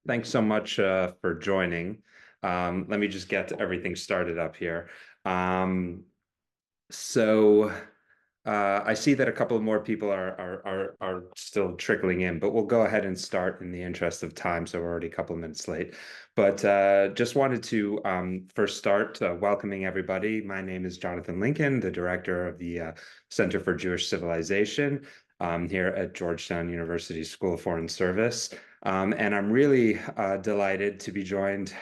Thanks so much for joining. Let me just get everything started up here. Um, so I see that a couple more people are still trickling in, but we'll go ahead and start in the interest of time. So we're already a couple of minutes late. But just wanted to first start welcoming everybody. My name is Jonathan Lincoln, the director of the Center for Jewish Civilization here at Georgetown University School of Foreign Service. And I'm really delighted to be joined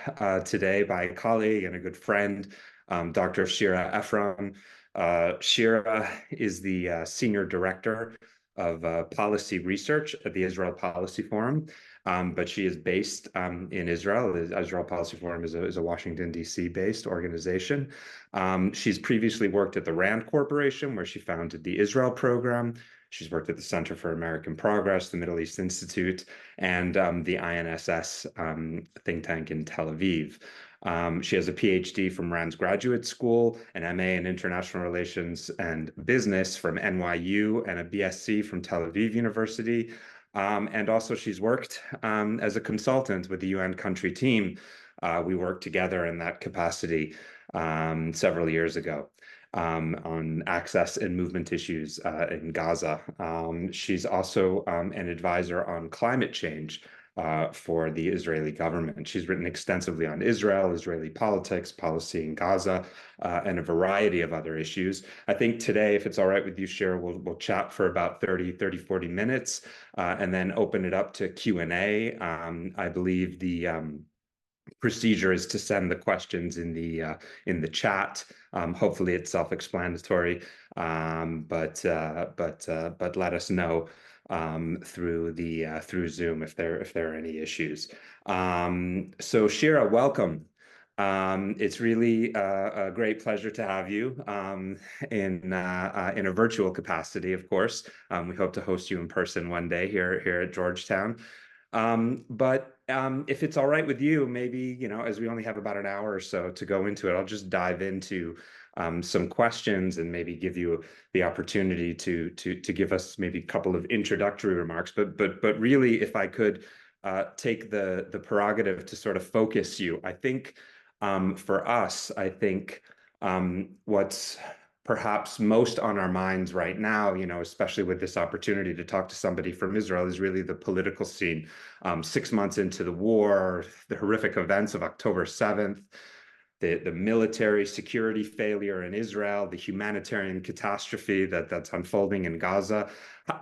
today by a colleague and a good friend, Dr. Shira Efron. Shira is the Senior Director of Policy Research at the Israel Policy Forum, but she is based in Israel. The Israel Policy Forum is a Washington, D.C. based organization. She's previously worked at the RAND Corporation, where she founded the Israel Program. She's worked at the Center for American Progress, the Middle East Institute, and the INSS think tank in Tel Aviv. She has a PhD from Rand's Graduate School, an MA in International Relations and Business from NYU, and a BSc from Tel Aviv University. And also she's worked as a consultant with the UN country team. We worked together in that capacity several years ago. On access and movement issues in Gaza. She's also an advisor on climate change for the Israeli government. She's written extensively on Israel, Israeli politics, policy in Gaza, and a variety of other issues. I think today, if it's all right with you, Shira, we'll chat for about 40 minutes and then open it up to Q&A. I believe the procedure is to send the questions in the chat. Hopefully, it's self-explanatory, but let us know through Zoom if there are any issues. So Shira, welcome. It's really a great pleasure to have you in a virtual capacity, of course. We hope to host you in person one day here at Georgetown. But if it's all right with you, maybe, as we only have about an hour or so to go into it, I'll just dive into some questions and maybe give you the opportunity to give us maybe a couple of introductory remarks. But really, if I could take the prerogative to sort of focus you, I think for us, I think what's perhaps most on our minds right now, especially with this opportunity to talk to somebody from Israel, is really the political scene. 6 months into the war, the horrific events of October 7th, the military security failure in Israel, the humanitarian catastrophe that's unfolding in Gaza.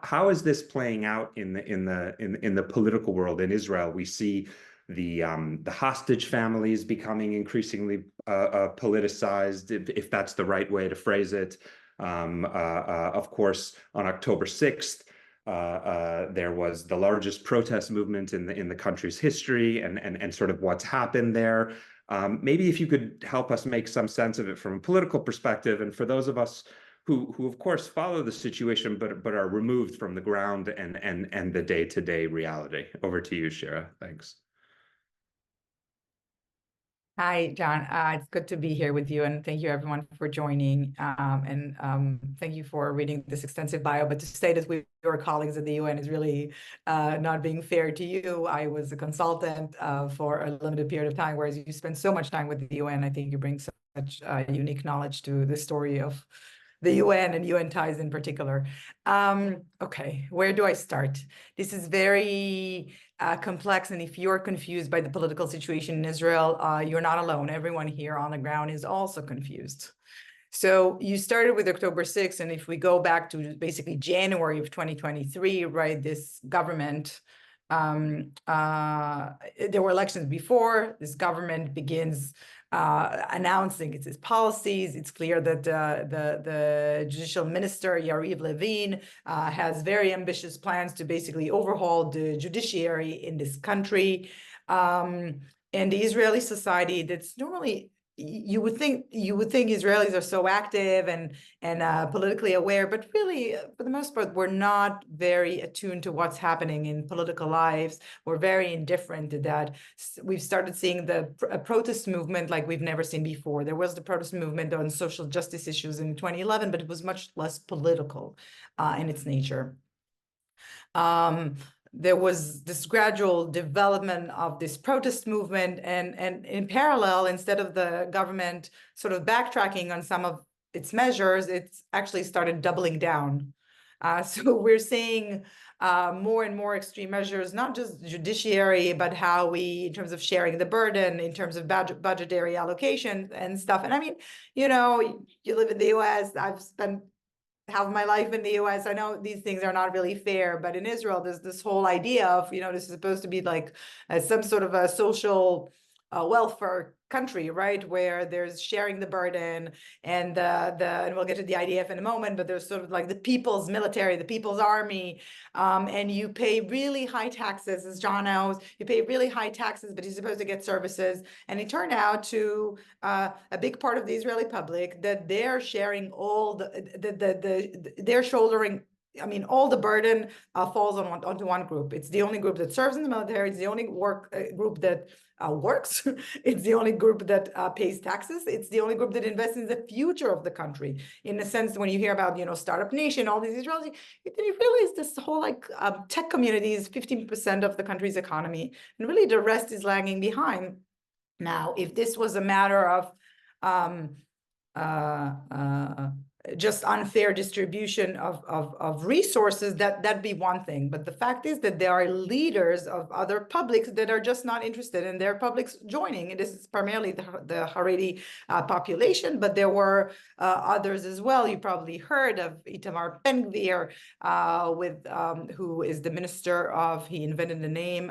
How is this playing out in the political world in Israel? We see the hostage families becoming increasingly politicized, if that's the right way to phrase it. Of course, on October 6th, there was the largest protest movement in the country's history, and sort of what's happened there. Maybe if you could help us make some sense of it from a political perspective, and for those of us who of course follow the situation but are removed from the ground and the day-to-day reality. Over to you, Shira. Thanks. Hi, John. It's good to be here with you, and thank you everyone for joining. Thank you for reading this extensive bio. But to say that we were colleagues at the UN is really not being fair to you. I was a consultant for a limited period of time, whereas you spend so much time with the UN. I think you bring such unique knowledge to the story of the UN and UN ties in particular. Okay, where do I start? This is very complex, and if you're confused by the political situation in Israel, you're not alone. Everyone here on the ground is also confused. So you started with October 6th, and if we go back to basically January of 2023, right, this government, there were elections before, this government begins announcing its policies. It's clear that the judicial minister, Yariv Levin, has very ambitious plans to basically overhaul the judiciary in this country. And the Israeli society that's normally, you would think Israelis are so active and politically aware, but really, for the most part, we're not very attuned to what's happening in political lives. We're very indifferent to that. We've started seeing a protest movement like we've never seen before. There was the protest movement on social justice issues in 2011, but it was much less political in its nature. there was this gradual development of this protest movement, and in parallel, instead of the government sort of backtracking on some of its measures, it's actually started doubling down. So we're seeing more and more extreme measures, not just judiciary, but how we, in terms of sharing the burden, in terms of budgetary allocation and stuff. And I mean, you know, you live in the US, I've spent half my life in the US. I know these things are not really fair, but in Israel, there's this whole idea of, you know, this is supposed to be like some sort of a social welfare country, right? Where there's sharing the burden, and and we'll get to the IDF in a moment, but there's sort of like the people's military, the people's army, and you pay really high taxes, as John knows, you pay really high taxes, but you're supposed to get services. And it turned out to a big part of the Israeli public that they're sharing all they're shouldering. I mean, all the burden falls onto one group. It's the only group that serves in the military. It's the only group that works. It's the only group that pays taxes. It's the only group that invests in the future of the country. In a sense, when you hear about, you know, Startup Nation, all these Israelis, you realize this whole like tech community is 15% of the country's economy, and really the rest is lagging behind. Now, if this was a matter of just unfair distribution of resources, that'd be one thing. But the fact is that there are leaders of other publics that are just not interested in their publics joining. And this is primarily the Haredi population, but there were others as well. You probably heard of Itamar Ben-Gvir, who is the minister of, he invented the name,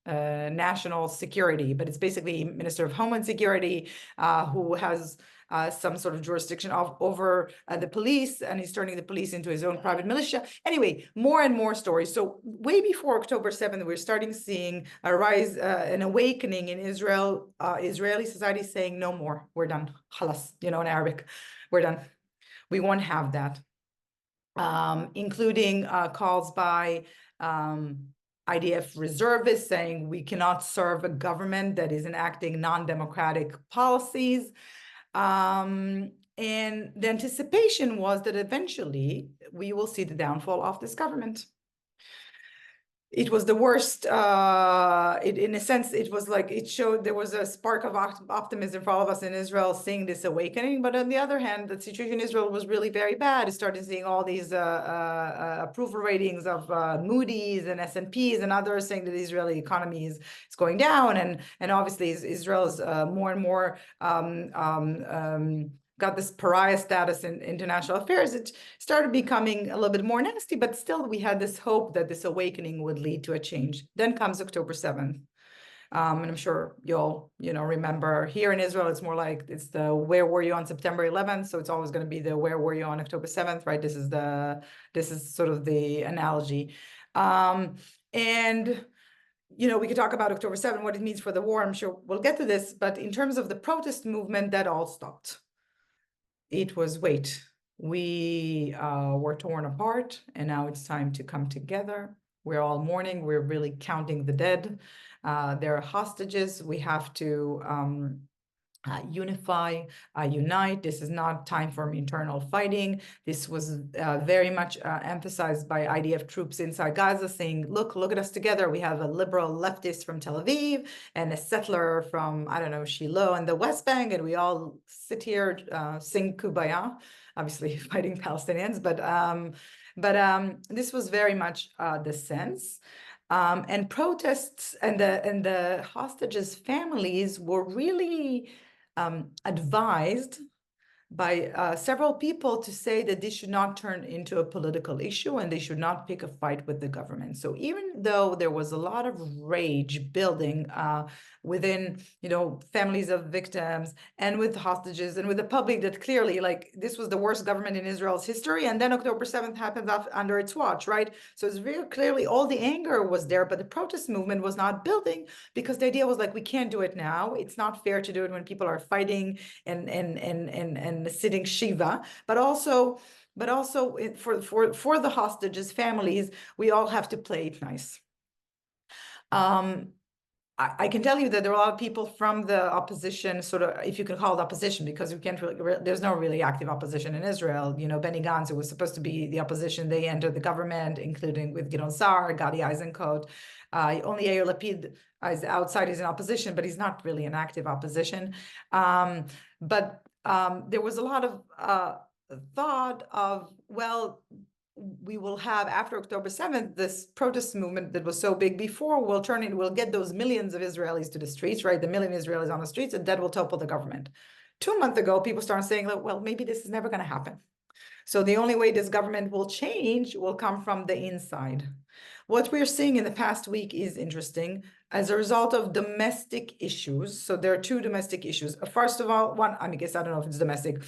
national security, but it's basically Minister of Homeland Security, who has some sort of jurisdiction over the police, and he's turning the police into his own private militia. Anyway, more and more stories. So way before October 7th, we're starting seeing a rise, an awakening in Israel, Israeli society saying, no more, we're done. Khalas, you know, in Arabic, we're done. We won't have that. Including calls by IDF reservists saying we cannot serve a government that is enacting non-democratic policies. And the anticipation was that eventually we will see the downfall of this government. It was the worst, in a sense, it was like, it showed there was a spark of optimism for all of us in Israel seeing this awakening. But on the other hand, the situation in Israel was really very bad. It started seeing all these approval ratings of Moody's and S&Ps and others saying that the Israeli economy is going down. And obviously Israel is more and more got this pariah status in international affairs. It started becoming a little bit more nasty, but still we had this hope that this awakening would lead to a change. Then comes October 7th. And I'm sure you'll, you know, remember here in Israel, it's more like it's the where were you on September 11th? So it's always going to be the where were you on October 7th, right? This is sort of the analogy. And you know, we could talk about October 7th, what it means for the war. I'm sure we'll get to this, but in terms of the protest movement, that all stopped. It was, wait, we were torn apart, and now it's time to come together. We're all mourning. We're really counting the dead. There are hostages. We have to unify, unite. This is not time for internal fighting. This was very much emphasized by IDF troops inside Gaza, saying, look at us together. We have a liberal leftist from Tel Aviv and a settler from, I don't know, Shiloh and the West Bank, and we all sit here, sing Kumbaya, obviously fighting Palestinians, but this was very much the sense. And protests and the hostages' families were really advised by several people to say that this should not turn into a political issue and they should not pick a fight with the government. So even though there was a lot of rage building within, you know, families of victims and with hostages and with the public, that clearly, like, this was the worst government in Israel's history, and then October 7th happened under its watch, right? So it's very clearly all the anger was there, but the protest movement was not building because the idea was like, we can't do it now. It's not fair to do it when people are fighting and sitting Shiva, but also for the hostages' families, we all have to play it nice. I can tell you that there are a lot of people from the opposition, sort of, if you can call it opposition, because we can't really, there's no really active opposition in Israel. You know, Benny Gantz, who was supposed to be the opposition, they entered the government, including with Gideon Sa'ar, Gadi Eisenkot. Only Yair Lapid is outside, he's in opposition, but he's not really an active opposition. But there was a lot of thought of, well, we will have after October 7th, this protest movement that was so big before will turn in, we'll get those millions of Israelis to the streets, right? The million Israelis on the streets, and that will topple the government. 2 months ago, people started saying, well, maybe this is never going to happen. So the only way this government will change will come from the inside. What we're seeing in the past week is interesting as a result of domestic issues. So there are two domestic issues. First of all, one, I guess I don't know if it's domestic.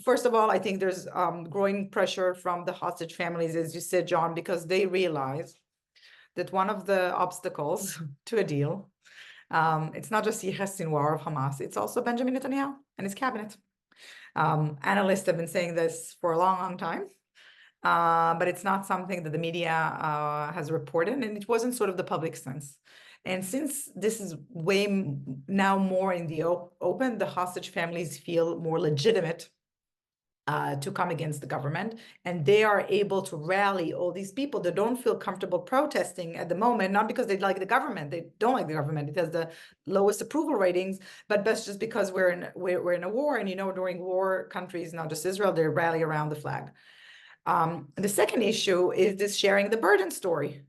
First of all, I think there's growing pressure from the hostage families, as you said, John, because they realize that one of the obstacles to a deal, it's not just Yahya Sinwar of Hamas, it's also Benjamin Netanyahu and his cabinet. Analysts have been saying this for a long, long time, but it's not something that the media has reported, and it wasn't sort of the public sense. And since this is way now more in the open, the hostage families feel more legitimate to come against the government, and they are able to rally all these people that don't feel comfortable protesting at the moment, not because they like the government, they don't like the government, it has the lowest approval ratings, but that's just because we're in a war, and you know, during war, countries, not just Israel, they rally around the flag. The second issue is this sharing the burden story,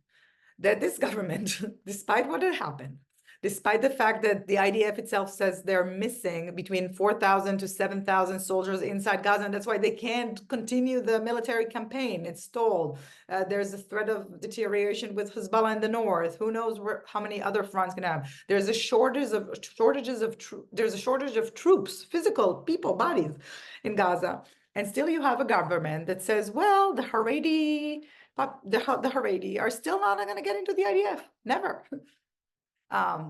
that this government, despite what had happened, despite the fact that the IDF itself says they're missing between 4,000 to 7,000 soldiers inside Gaza, and that's why they can't continue the military campaign. It's stalled. There's a threat of deterioration with Hezbollah in the north. Who knows how many other fronts can have? There's a shortage of troops, physical people, bodies in Gaza, and still you have a government that says, well, the Haredi are still not going to get into the IDF. Never.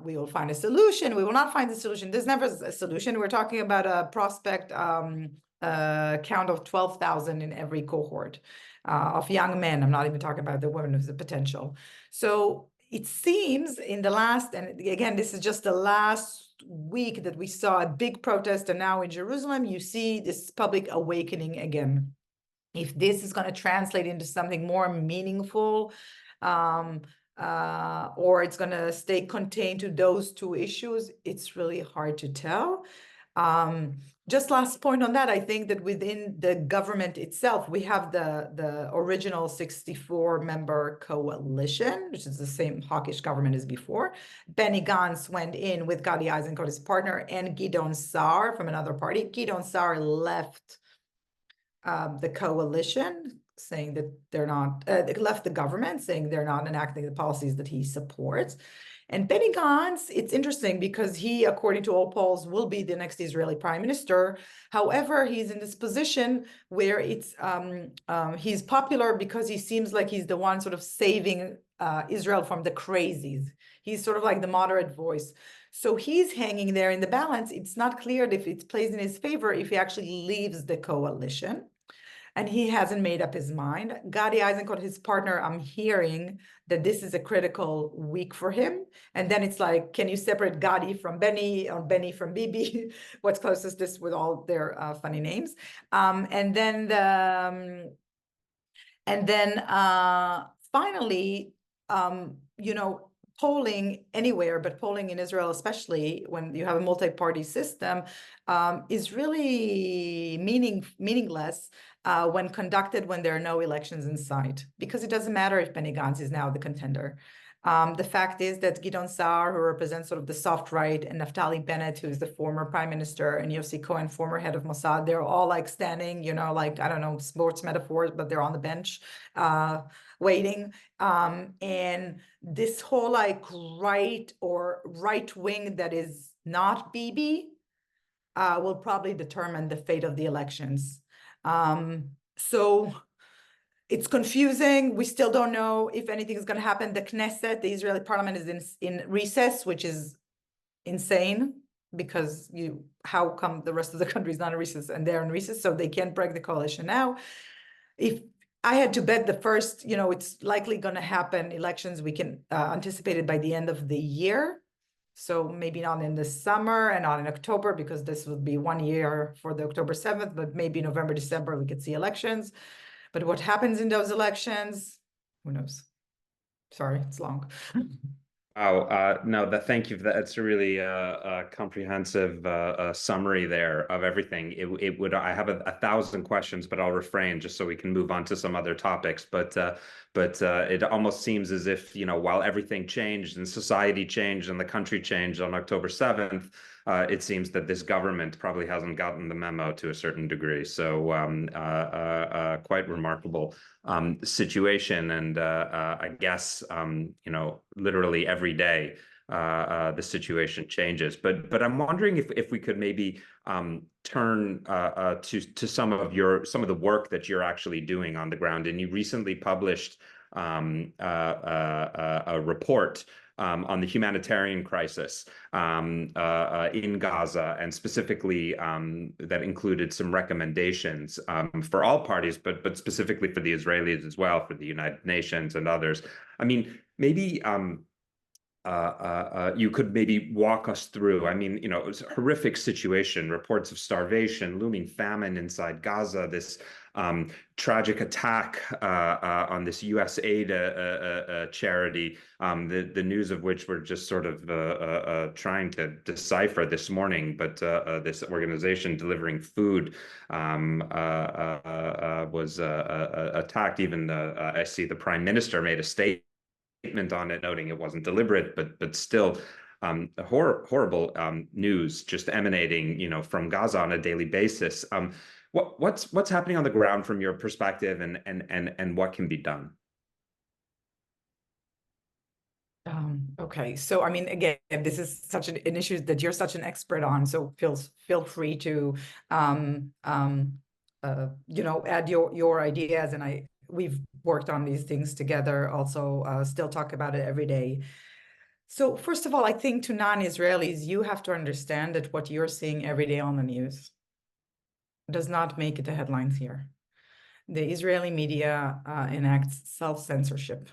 We will find a solution. We will not find a solution. There's never a solution. We're talking about a prospect count of 12,000 in every cohort of young men. I'm not even talking about the women who's the potential. So it seems in the last, and again, this is just the last week that we saw a big protest, and now in Jerusalem, you see this public awakening again. If this is going to translate into something more meaningful, or it's going to stay contained to those two issues, it's really hard to tell. Just last point on that, I think that within the government itself, we have the original 64-member coalition, which is the same hawkish government as before. Benny Gantz went in with Gadi Eisenkot, his partner, and Gideon Sa'ar from another party. Gideon Sa'ar left the coalition, saying that they're not, left the government, saying they're not enacting the policies that he supports. And Benny Gantz, it's interesting because he, according to all polls, will be the next Israeli prime minister. However, he's in this position where it's he's popular because he seems like he's the one sort of saving Israel from the crazies. He's sort of like the moderate voice. So he's hanging there in the balance. It's not clear if it plays in his favor if he actually leaves the coalition. And he hasn't made up his mind. Gadi Eisenkot, his partner, I'm hearing that this is a critical week for him. And then it's like, can you separate Gadi from Benny or Benny from Bibi? What's closest this with all their funny names? And then finally, you know, polling anywhere, but polling in Israel, especially when you have a multi-party system, is really meaningless when conducted when there are no elections in sight, because it doesn't matter if Benny Gantz is now the contender. The fact is that Gideon Sa'ar, who represents sort of the soft right, and Naftali Bennett, who is the former prime minister, and Yossi Cohen, former head of Mossad, they're all like standing, you know, like, I don't know, sports metaphors, but they're on the bench waiting. And this whole like right or right wing that is not Bibi will probably determine the fate of the elections. So it's confusing. We still don't know if anything is going to happen. The Knesset, the Israeli parliament, is in recess, which is insane, because how come the rest of the country is not in recess and they're in recess, so they can't break the coalition now. If I had to bet, the first, you know, it's likely going to happen, elections we can anticipate it by the end of the year. So maybe not in the summer and not in October, because this would be 1 year for the October 7th, but maybe November, December, we could see elections. But what happens in those elections, who knows? Sorry, it's long. Oh, no, thank you for that. That's a really comprehensive summary there of everything. It would, I have a thousand questions, but I'll refrain just so we can move on to some other topics. But it almost seems as if, while everything changed and society changed and the country changed on October 7th, it seems that this government probably hasn't gotten the memo to a certain degree. So quite remarkable situation. And I guess, literally every day, the situation changes. But I'm wondering if we could maybe turn to some of the work that you're actually doing on the ground. And you recently published a report on the humanitarian crisis in Gaza, and specifically that included some recommendations for all parties, but specifically for the Israelis as well, for the United Nations and others. I mean, maybe you could maybe walk us through. I mean, it was a horrific situation, reports of starvation, looming famine inside Gaza, this tragic attack on this U.S. aid charity, the news of which we're just sort of trying to decipher this morning. But this organization delivering food was attacked. Even I see the Prime Minister made a statement on it, noting it wasn't deliberate, but still horrible news just emanating, from Gaza on a daily basis. What's happening on the ground from your perspective, and what can be done? Okay, so I mean, again, this is such an issue that you're such an expert on, so feel free to add your ideas, and we've worked on these things together, also still talk about it every day. So first of all, I think to non-Israelis, you have to understand that what you're seeing every day on the news does not make it the headlines here. The Israeli media enacts self-censorship.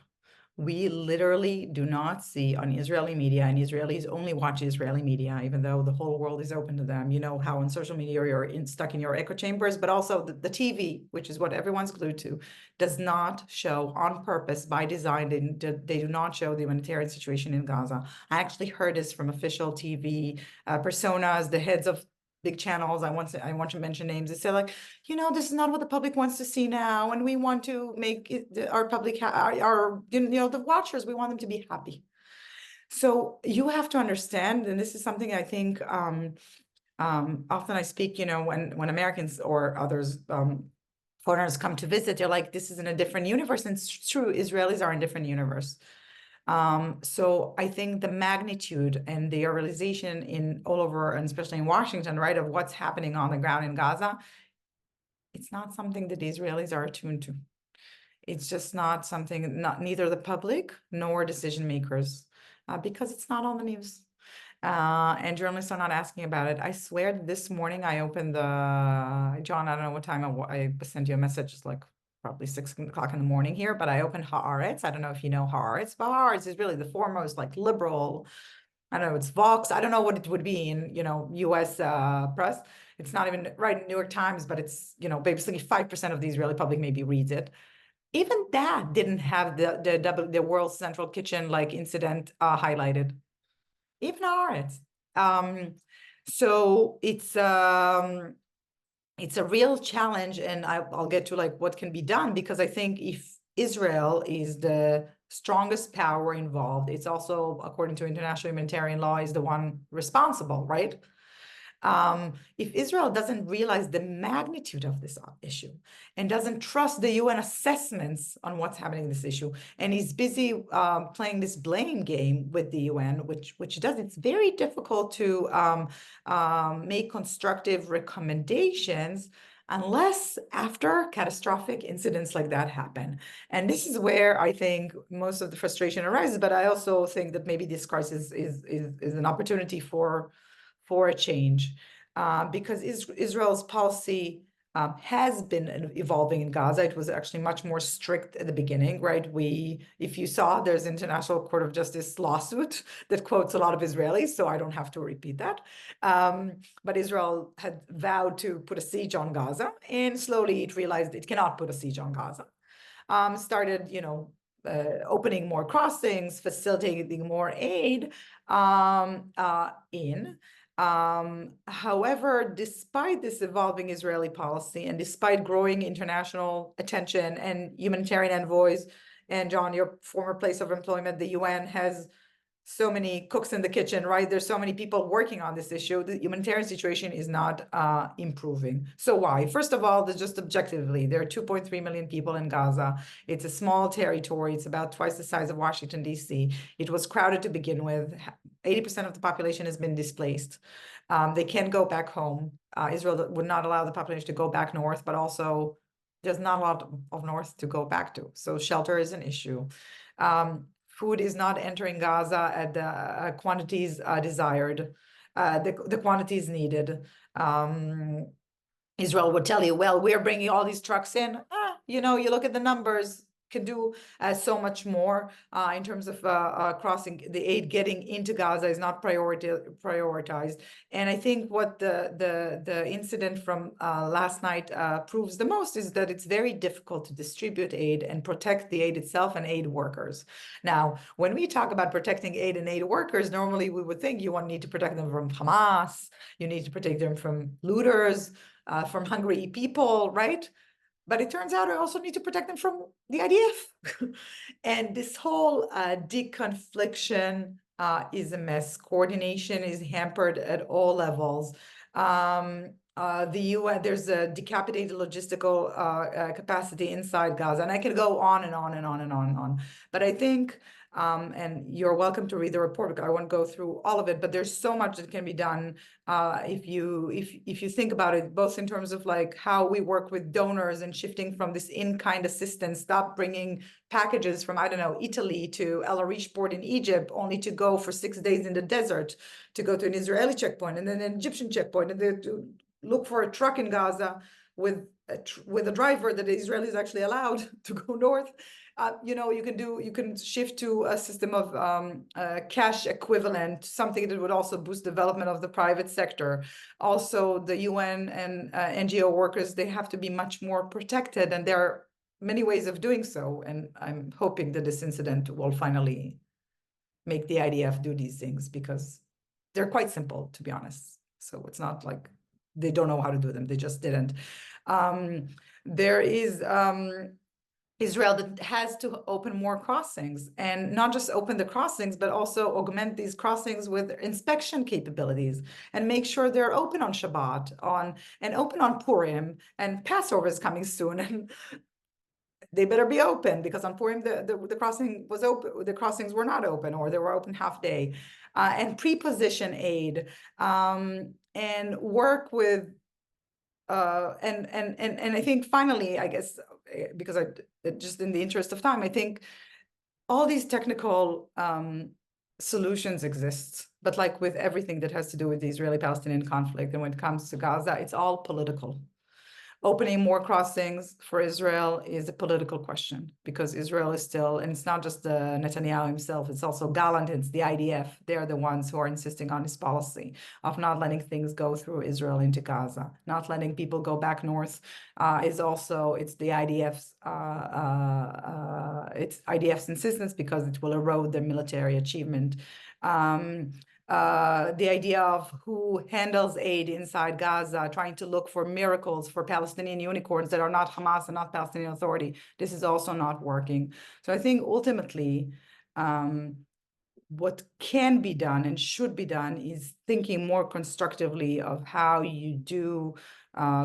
We literally do not see on Israeli media, and Israelis only watch Israeli media, even though the whole world is open to them. You know how on social media you're stuck in your echo chambers, but also the TV, which is what everyone's glued to, does not show on purpose, by design. They do not show the humanitarian situation in Gaza. I actually heard this from official TV personas, the heads of big channels. I want to mention names. They say like, this is not what the public wants to see now, and we want to make our public, the watchers, we want them to be happy. So you have to understand, and this is something I think often I speak, when Americans or others, foreigners come to visit, they're like, this is in a different universe. And it's true, Israelis are in a different universe. So I think the magnitude and the realization in all over, and especially in Washington, right, of what's happening on the ground in Gaza, it's not something that the Israelis are attuned to. It's just not something, neither the public nor decision makers, because it's not on the news. And journalists are not asking about it. I swear this morning I opened John, I don't know what time I sent you a message, it's like probably 6 o'clock in the morning here, but I opened Haaretz. I don't know if you know Haaretz, but Haaretz is really the foremost like liberal, I don't know, it's Vox. I don't know what it would be in, US press. It's not even right in New York Times, but it's, basically 5% of the Israeli public maybe reads it. Even that didn't have the World Central Kitchen like incident highlighted. Even Haaretz. So it's a real challenge, and I'll get to like what can be done, because I think if Israel is the strongest power involved, it's also, according to international humanitarian law, is the one responsible, right? If Israel doesn't realize the magnitude of this issue and doesn't trust the UN assessments on what's happening in this issue, and is busy playing this blame game with the UN, which does, it's very difficult to make constructive recommendations unless after catastrophic incidents like that happen. And this is where I think most of the frustration arises, but I also think that maybe this crisis is an opportunity for a change, because Israel's policy has been evolving in Gaza. It was actually much more strict at the beginning, right? If you saw, there's International Court of Justice lawsuit that quotes a lot of Israelis, so I don't have to repeat that. But Israel had vowed to put a siege on Gaza, and slowly it realized it cannot put a siege on Gaza. Started, opening more crossings, facilitating more aid in. However, despite this evolving Israeli policy and despite growing international attention and humanitarian envoys, and John, your former place of employment, the UN has so many cooks in the kitchen, right? There's so many people working on this issue. The humanitarian situation is not improving. So why? First of all, just objectively, there are 2.3 million people in Gaza. It's a small territory. It's about twice the size of Washington, D.C. It was crowded to begin with. 80% of the population has been displaced. They can go back home. Israel would not allow the population to go back north, but also there's not a lot of north to go back to. So shelter is an issue. Food is not entering Gaza at the quantities desired, the quantities needed. Israel would tell you, well, we're bringing all these trucks in. You look at the numbers, can do so much more in terms of crossing the aid getting into Gaza is not prioritized. And I think what the incident from last night proves the most is that it's very difficult to distribute aid and protect the aid itself and aid workers. Now, when we talk about protecting aid and aid workers, normally we would think you need to protect them from Hamas, you need to protect them from looters, from hungry people, right? But it turns out I also need to protect them from the IDF. And this whole deconfliction is a mess. Coordination is hampered at all levels. The UN, there's a decapitated logistical capacity inside Gaza, and I can go on and on and on and on and on. But I think, and you're welcome to read the report, I won't go through all of it, but there's so much that can be done if you think about it, both in terms of like how we work with donors and shifting from this in-kind assistance, stop bringing packages from, I don't know, Italy to El Arish port in Egypt, only to go for 6 days in the desert, to go to an Israeli checkpoint and then an Egyptian checkpoint, and then to look for a truck in Gaza with a driver that the Israelis actually allowed to go north. You can shift to a system of cash equivalent, something that would also boost development of the private sector. Also, the UN and NGO workers, they have to be much more protected, and there are many ways of doing so. And I'm hoping that this incident will finally make the IDF do these things, because they're quite simple, to be honest. So it's not like they don't know how to do them, they just didn't. There is Israel that has to open more crossings, and not just open the crossings, but also augment these crossings with inspection capabilities and make sure they're open on Shabbat, and open on Purim, and Passover is coming soon, and they better be open, because on Purim the crossing was open, the crossings were not open, or they were open half day, and pre-position aid, and work with and I think finally, I guess, because just in the interest of time, I think all these technical solutions exist, but like with everything that has to do with the Israeli-Palestinian conflict, and when it comes to Gaza, it's all political. Opening more crossings for Israel is a political question, because Israel is still, and it's not just Netanyahu himself, it's also Gallant, it's the IDF. They're the ones who are insisting on this policy of not letting things go through Israel into Gaza, not letting people go back north. It's the IDF's insistence, because it will erode their military achievement. The idea of who handles aid inside Gaza, trying to look for miracles, for Palestinian unicorns that are not Hamas and not Palestinian Authority. This is also not working. So I think ultimately, what can be done and should be done is thinking more constructively of how you do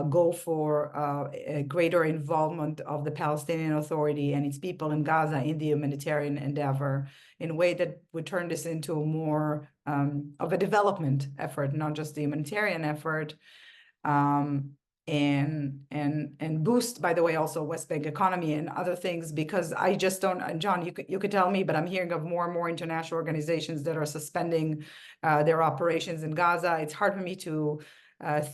go for a greater involvement of the Palestinian Authority and its people in Gaza in the humanitarian endeavor, in a way that would turn this into more of a development effort, not just a humanitarian effort, and boost, by the way, also West Bank economy and other things, because I just don't, John, you could tell me, but I'm hearing of more and more international organizations that are suspending their operations in Gaza. It's hard for me to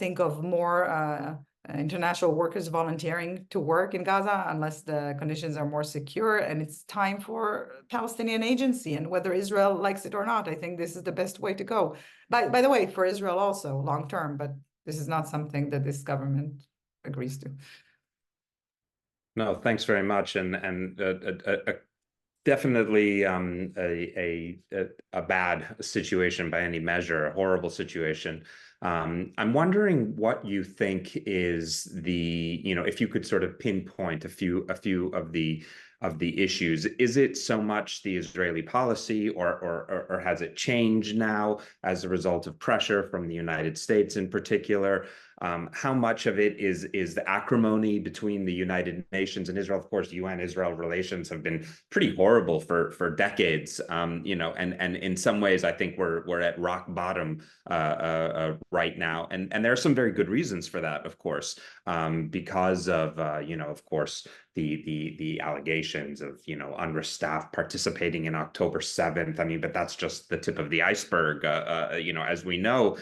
think of more international workers volunteering to work in Gaza unless the conditions are more secure. And it's time for Palestinian agency. And whether Israel likes it or not, I think this is the best way to go. By the way, for Israel also long term, but this is not something that this government agrees to. No, thanks very much. And definitely a bad situation by any measure, a horrible situation. I'm wondering what you think is if you could sort of pinpoint a few of the issues. Is it so much the Israeli policy, or has it changed now as a result of pressure from the United States in particular? How much of it is the acrimony between the United Nations and Israel? Of course, UN-Israel relations have been pretty horrible for decades. And in some ways, I think we're at rock bottom right now, and there are some very good reasons for that, of course, because of of course, the allegations of UNRWA staff participating in October 7th. I mean, but that's just the tip of the iceberg. As we know,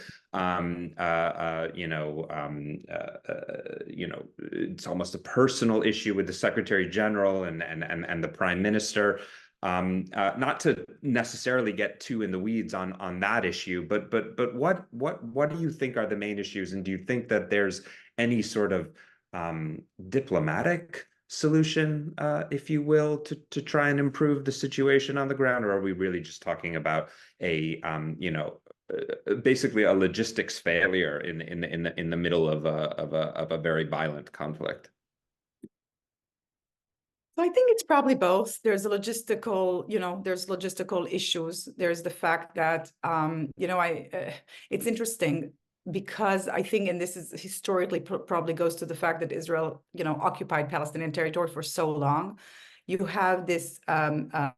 it's almost a personal issue with the Secretary General and the Prime Minister. Not to necessarily get too in the weeds on that issue, but what do you think are the main issues, and do you think that there's any sort of diplomatic solution, if you will, to try and improve the situation on the ground, or are we really just talking about basically a logistics failure in the middle of a very violent conflict? So I think it's probably both. There's there's logistical issues. There's the fact that, it's interesting because I think, and this is historically probably goes to the fact that Israel, occupied Palestinian territory for so long. You have this body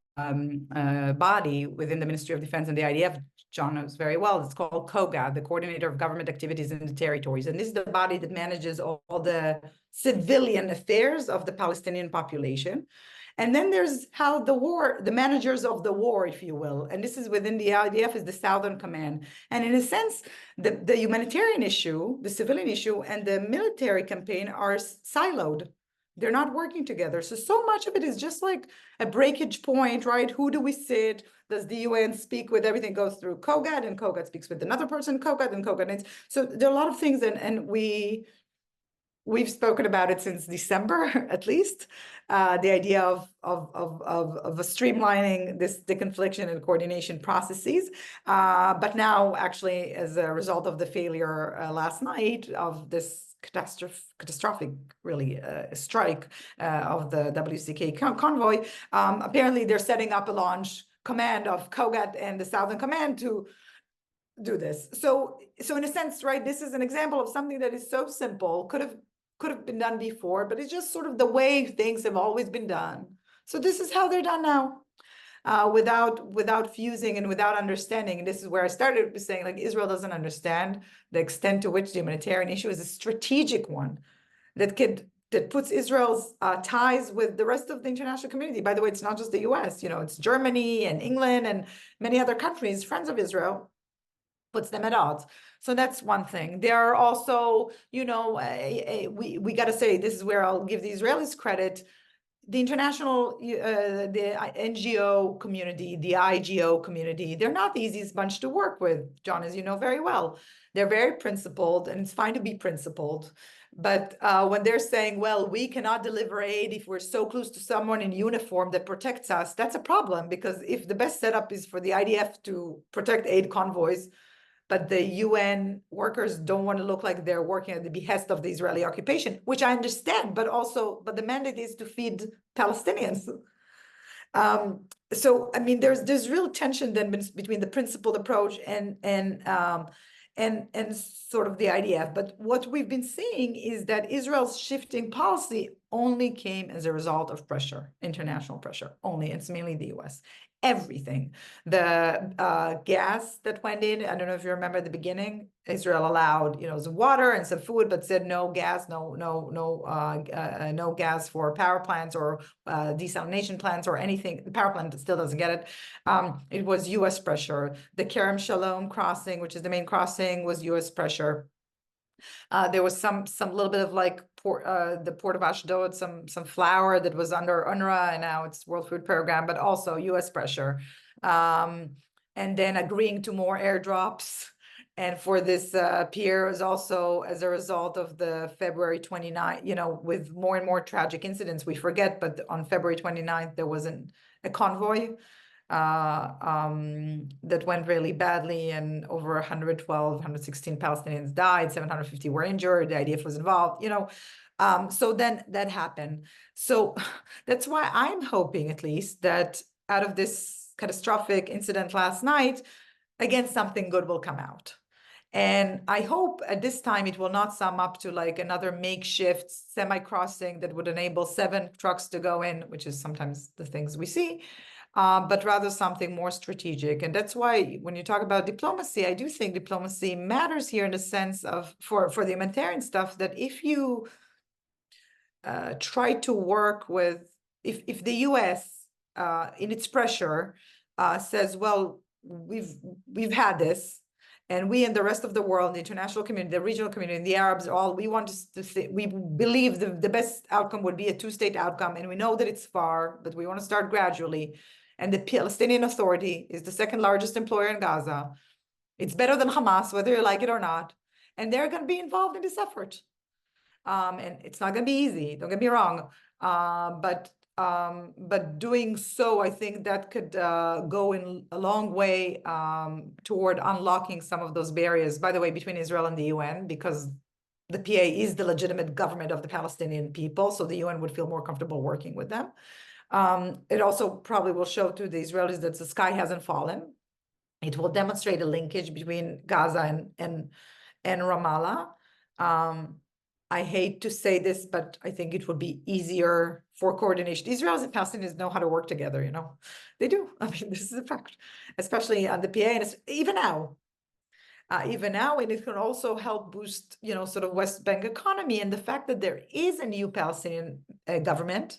within the Ministry of Defense and the IDF. John knows very well. It's called COGAD, the Coordinator of Government Activities in the Territories. And this is the body that manages all the civilian affairs of the Palestinian population. And then there's how the managers of the war, if you will, and this is within the IDF, is the Southern Command. And in a sense, the humanitarian issue, the civilian issue, and the military campaign are siloed. They're not working together. So much of it is just like a breakage point, right? Who do we sit? Does the UN speak with? Everything goes through COGAD, and COGAD speaks with another person, COGAD, and COGAD. So there are a lot of things, and we've spoken about it since December, at least, the idea of streamlining the confliction and coordination processes. But now, actually, as a result of the failure last night of this catastrophic, really, strike of the WCK convoy, apparently they're setting up a launch command of COGAT and the Southern Command to do this. So in a sense, right, this is an example of something that is so simple, could have been done before, but it's just sort of the way things have always been done. So this is how they're done now, without fusing and without understanding. And this is where I started with saying, like, Israel doesn't understand the extent to which the humanitarian issue is a strategic one that puts Israel's ties with the rest of the international community. By the way, it's not just the US, it's Germany and England and many other countries, friends of Israel, puts them at odds. So that's one thing. There are also, we got to say, this is where I'll give the Israelis credit. The international, the NGO community, the IGO community, they're not the easiest bunch to work with, John, as you know very well. They're very principled, and it's fine to be principled. But when they're saying, well, we cannot deliver aid if we're so close to someone in uniform that protects us, that's a problem, because if the best setup is for the IDF to protect aid convoys, but the UN workers don't want to look like they're working at the behest of the Israeli occupation, which I understand, but the mandate is to feed Palestinians. So I mean, there's real tension then between the principled approach and sort of the IDF. But what we've been seeing is that Israel's shifting policy only came as a result of pressure, international pressure, only. It's mainly the US. Everything. The gas that went in, I don't know if you remember at the beginning, Israel allowed, some water and some food, but said no gas, no gas for power plants or desalination plants or anything. The power plant still doesn't get it. It was US pressure. The Kerem Shalom crossing, which is the main crossing, was US pressure. There was some little bit of like the port of Ashdod, some flour that was under UNRWA, and now it's World Food Program, but also U.S. pressure, and then agreeing to more airdrops. And for this pier is also as a result of the February 29th, with more and more tragic incidents. We forget, but on February 29th, there was a convoy that went really badly, and over 116 Palestinians died, 750 were injured, the IDF was involved, so then that happened. So that's why I'm hoping, at least, that out of this catastrophic incident last night, again, something good will come out. And I hope at this time it will not sum up to like another makeshift semi-crossing that would enable 7 trucks to go in, which is sometimes the things we see, but rather something more strategic. And that's why when you talk about diplomacy, I do think diplomacy matters here in the sense of, for the humanitarian stuff, that if you try to work with, if the US in its pressure says, well, we've had this, and we and the rest of the world, the international community, the regional community, the Arabs, we want to see, we believe the best outcome would be a 2-state outcome, and we know that it's far, but we want to start gradually. And the Palestinian Authority is the 2nd largest employer in Gaza. It's better than Hamas, whether you like it or not. And they're going to be involved in this effort. And it's not going to be easy, don't get me wrong. But doing so, I think that could go in a long way toward unlocking some of those barriers, by the way, between Israel and the UN, because the PA is the legitimate government of the Palestinian people, so the UN would feel more comfortable working with them. It also probably will show to the Israelis that the sky hasn't fallen. It will demonstrate a linkage between Gaza and Ramallah. I hate to say this, but I think it would be easier for coordination. Israelis and Palestinians know how to work together, They do. I mean, this is a fact, especially on the PA, and even now, and it can also help boost, sort of West Bank economy. And the fact that there is a new Palestinian government,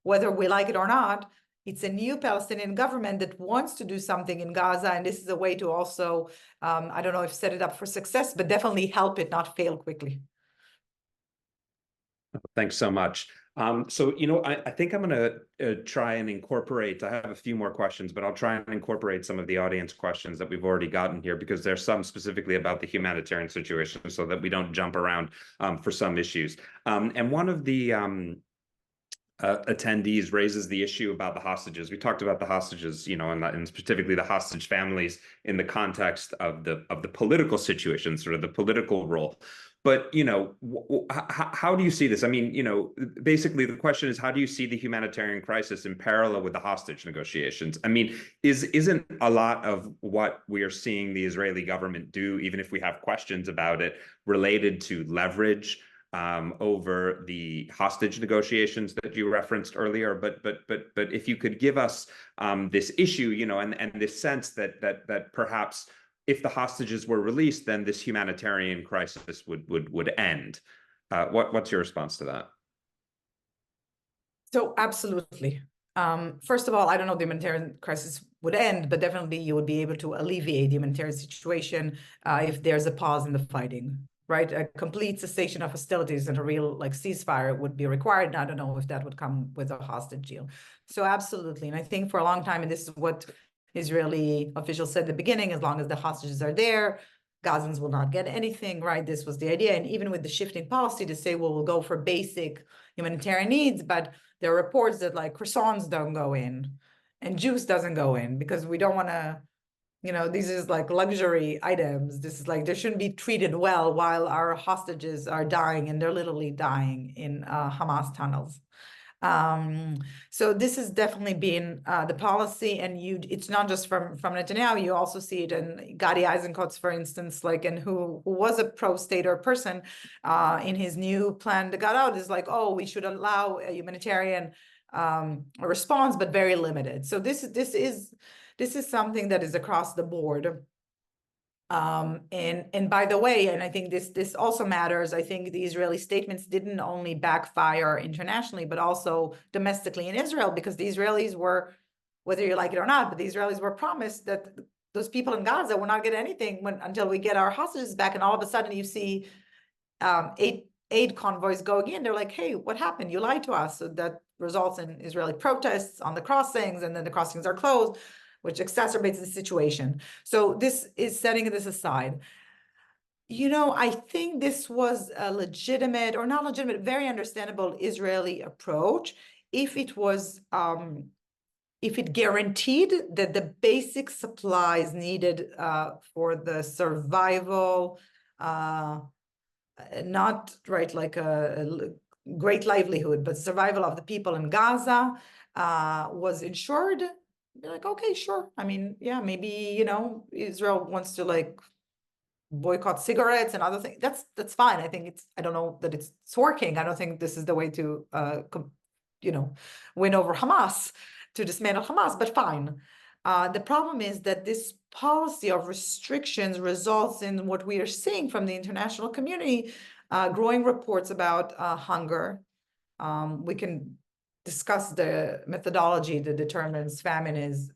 whether we like it or not, it's a new Palestinian government that wants to do something in Gaza. And this is a way to also, I don't know if set it up for success, but definitely help it not fail quickly. Thanks so much. So, I think I'm going to try and incorporate, I have a few more questions, but I'll try and incorporate some of the audience questions that we've already gotten here, because there's some specifically about the humanitarian situation, so that we don't jump around for some issues. And one of the attendees raises the issue about the hostages. We talked about the hostages, and specifically the hostage families in the context of the political situation, sort of the political role. But, how do you see this? I mean, basically the question is, how do you see the humanitarian crisis in parallel with the hostage negotiations? I mean, isn't a lot of what we are seeing the Israeli government do, even if we have questions about it, related to leverage over the hostage negotiations that you referenced earlier? But if you could give us this issue, and this sense that perhaps if the hostages were released, then this humanitarian crisis would end. What's your response to that? So absolutely. First of all, I don't know if the humanitarian crisis would end, but definitely you would be able to alleviate the humanitarian situation if there's a pause in the fighting, right? A complete cessation of hostilities and a real ceasefire would be required. And I don't know if that would come with a hostage deal. So absolutely. And I think for a long time, and this is what Israeli officials said at the beginning, as long as the hostages are there, Gazans will not get anything, right? This was the idea. And even with the shifting policy to say, well, we'll go for basic humanitarian needs, but there are reports that croissants don't go in and juice doesn't go in because we don't want to, these is luxury items. This is they shouldn't be treated well while our hostages are dying, and they're literally dying in Hamas tunnels. So this has definitely been the policy, and it's not just from Netanyahu. You also see it in Gadi Eisenkot's, for instance, and who was a pro-stater person in his new plan that got out is oh, we should allow a humanitarian response, but very limited. So this is something that is across the board. And by the way, and I think this also matters, I think the Israeli statements didn't only backfire internationally, but also domestically in Israel, because the Israelis were, whether you like it or not, but the Israelis were promised that those people in Gaza will not get anything until we get our hostages back. And all of a sudden you see aid convoys going in, they're like, hey, what happened? You lied to us. So that results in Israeli protests on the crossings, and then the crossings are closed, which exacerbates the situation. So this is setting this aside. I think this was a legitimate, or not legitimate, very understandable Israeli approach if it was if it guaranteed that the basic supplies needed for the survival, not right like a great livelihood, but survival of the people in Gaza was ensured. They're like, okay, sure. I mean, yeah, maybe, Israel wants to like boycott cigarettes and other things. That's fine. I think I don't know that it's working. I don't think this is the way to win over Hamas, to dismantle Hamas, but fine. The problem is that this policy of restrictions results in what we are seeing from the international community, growing reports about hunger. We can discuss the methodology that determines famine is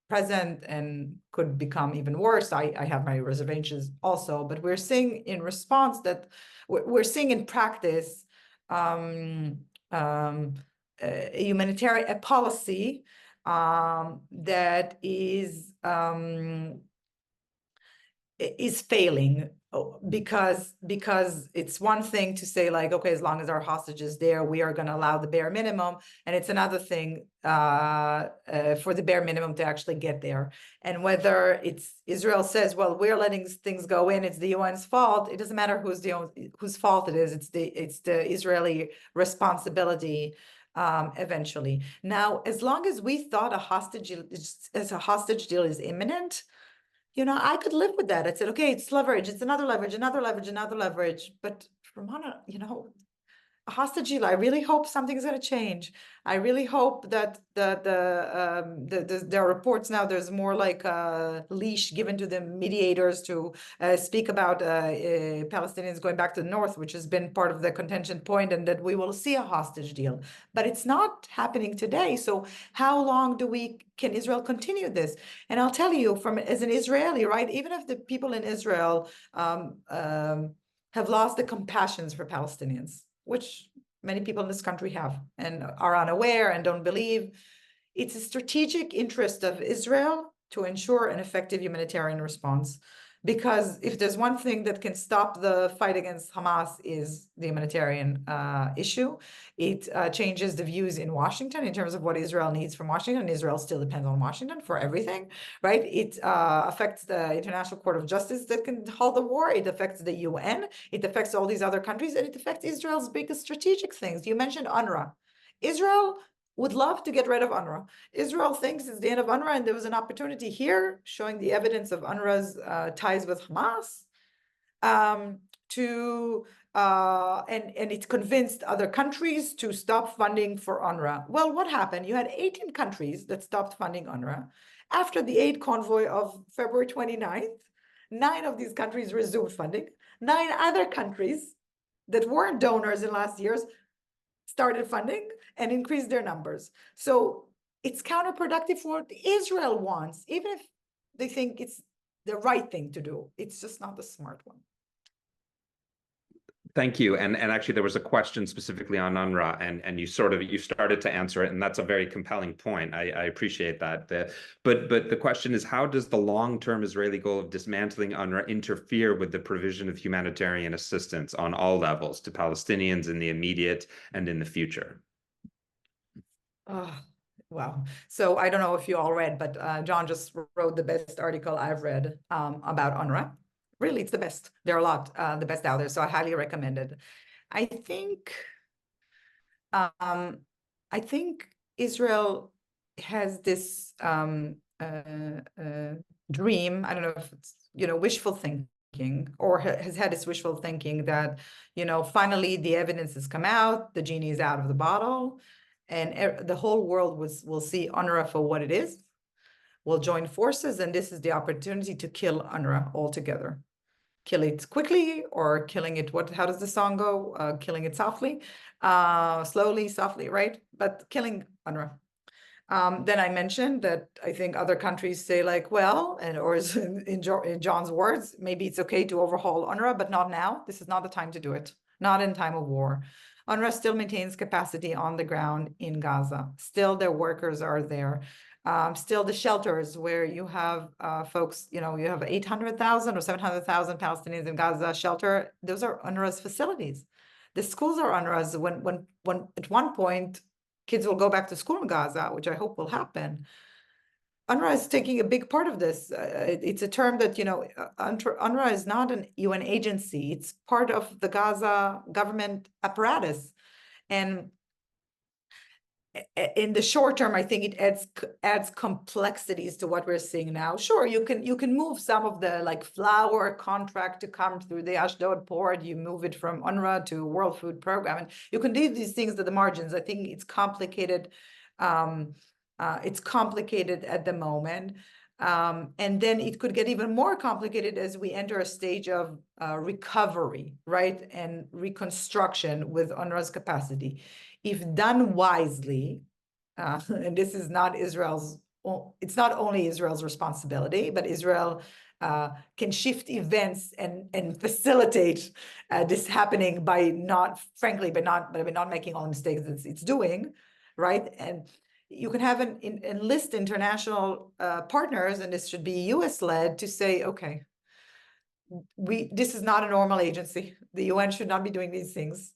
present and could become even worse. I have my reservations also, but we're seeing in response that we're seeing in practice a humanitarian policy that is failing, because it's one thing to say like, okay, as long as our hostage is there, we are going to allow the bare minimum, and it's another thing for the bare minimum to actually get there. And whether it's Israel says, well, we're letting things go in, it's the UN's fault, it doesn't matter whose fault it is, it's the Israeli responsibility eventually. Now, as long as we thought a hostage deal is imminent, I could live with that. I said, okay, it's leverage, it's another leverage, another leverage, another leverage. But from a hostage deal, I really hope something's going to change. I really hope that there are reports now, there's more like a leash given to the mediators to speak about Palestinians going back to the north, which has been part of the contention point, and that we will see a hostage deal. But it's not happening today. So how long can Israel continue this? And I'll tell you, as an Israeli, right, even if the people in Israel have lost the compassions for Palestinians, which many people in this country have and are unaware and don't believe, it's a strategic interest of Israel to ensure an effective humanitarian response. Because if there's one thing that can stop the fight against Hamas is the humanitarian issue. It changes the views in Washington in terms of what Israel needs from Washington. Israel still depends on Washington for everything, right? It affects the International Court of Justice that can halt the war. It affects the UN. It affects all these other countries, and it affects Israel's biggest strategic things. You mentioned UNRWA. Israel would love to get rid of UNRWA. Israel thinks it's the end of UNRWA, and there was an opportunity here showing the evidence of UNRWA's ties with Hamas and it convinced other countries to stop funding for UNRWA. Well, what happened? You had 18 countries that stopped funding UNRWA. After the aid convoy of February 29th, 9 of these countries resumed funding. 9 other countries that weren't donors in last years started funding and increased their numbers. So it's counterproductive for what Israel wants, even if they think it's the right thing to do. It's just not the smart one. Thank you. And actually, there was a question specifically on UNRWA, and you started to answer it, and that's a very compelling point. I appreciate that. But the question is, how does the long-term Israeli goal of dismantling UNRWA interfere with the provision of humanitarian assistance on all levels to Palestinians in the immediate and in the future? Oh, wow. So I don't know if you all read, but John just wrote the best article I've read about UNRWA. Really, it's the best. There are a lot, the best out there. So I highly recommend it. I think Israel has this dream. I don't know if it's, wishful thinking, or has had this wishful thinking that, finally the evidence has come out, the genie is out of the bottle, and the whole world will see UNRWA for what it is, will join forces, and this is the opportunity to kill UNRWA altogether. Kill it quickly, or killing it, how does the song go? Killing it softly, slowly, softly, right? But killing UNRWA. Then I mentioned that I think other countries say like, well, and or is in John's words, maybe it's okay to overhaul UNRWA, but not now. This is not the time to do it. Not in time of war. UNRWA still maintains capacity on the ground in Gaza. Still, their workers are there. Still, the shelters where you have folks, you have 800,000 or 700,000 Palestinians in Gaza shelter. Those are UNRWA's facilities. The schools are UNRWA's. When at one point kids will go back to school in Gaza, which I hope will happen. UNRWA is taking a big part of this. It's a term that, UNRWA is not an UN agency. It's part of the Gaza government apparatus. And in the short term, I think it adds complexities to what we're seeing now. Sure, you can move some of the like flour contract to come through the Ashdod port. You move it from UNRWA to World Food Program, and you can do these things at the margins. I think it's complicated. It's complicated at the moment. And then it could get even more complicated as we enter a stage of recovery, right? And reconstruction with UNRWA's capacity. If done wisely, and this is not it's not only Israel's responsibility, but Israel can shift events and facilitate this happening by not making all the mistakes it's doing, right? And you can have enlist international partners, and this should be US led, to say, okay, this is not a normal agency. The UN should not be doing these things.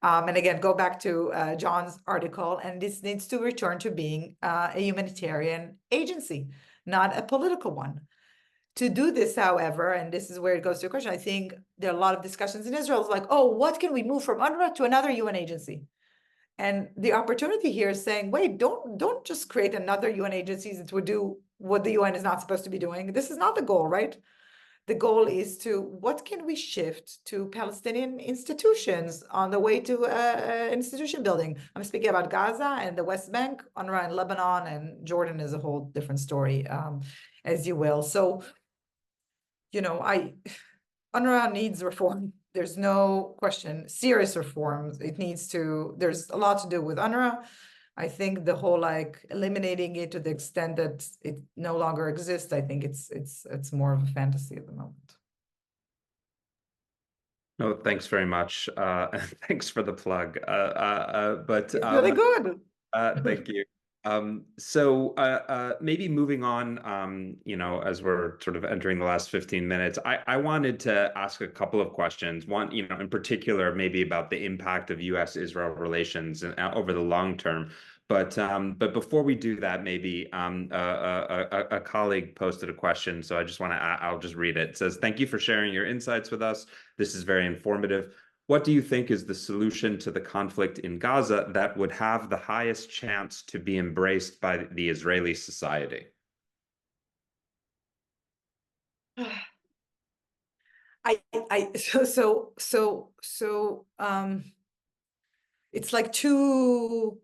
And again, go back to John's article, and this needs to return to being a humanitarian agency, not a political one. To do this, however, and this is where it goes to a question, I think there are a lot of discussions in Israel. It's like, oh, what can we move from UNRWA to another UN agency? And the opportunity here is saying, wait, don't just create another UN agency that would do what the UN is not supposed to be doing. This is not the goal, right? The goal is what can we shift to Palestinian institutions on the way to institution building? I'm speaking about Gaza and the West Bank. UNRWA and Lebanon and Jordan is a whole different story, as you will. So, UNRWA needs reform. There's no question. Serious reforms. There's a lot to do with UNRWA. I think the whole eliminating it to the extent that it no longer exists, I think it's more of a fantasy at the moment. No, thanks very much. Thanks for the plug. But it's really good. Thank you. So maybe moving on, as we're sort of entering the last 15 minutes, I wanted to ask a couple of questions. One, in particular, maybe about the impact of U.S.-Israel relations over the long term. But before we do that, maybe a colleague posted a question, so I'll just read it. It says, "Thank you for sharing your insights with us. This is very informative. What do you think is the solution to the conflict in Gaza that would have the highest chance to be embraced by the Israeli society?" It's like two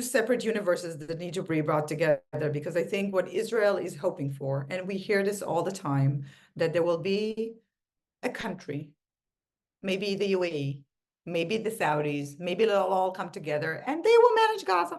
separate universes that need to be brought together, because I think what Israel is hoping for, and we hear this all the time, that there will be a country, maybe the UAE, maybe the Saudis, maybe they'll all come together and they will manage Gaza.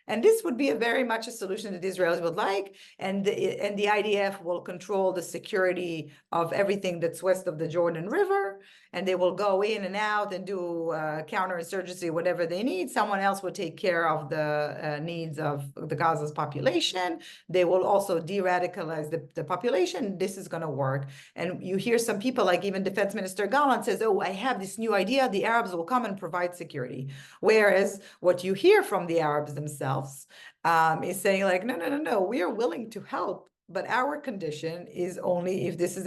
And this would be very much a solution that Israelis would like. And the IDF will control the security of everything that's west of the Jordan River. And they will go in and out and do counterinsurgency, whatever they need. Someone else will take care of the needs of the Gaza's population. They will also de-radicalize the population. This is going to work. And you hear some people, like even Defense Minister Gallant says, oh, I have this new idea. The Arabs will come and provide security. Whereas what you hear from the Arabs themselves is saying like, no, we are willing to help, but our condition is only if this is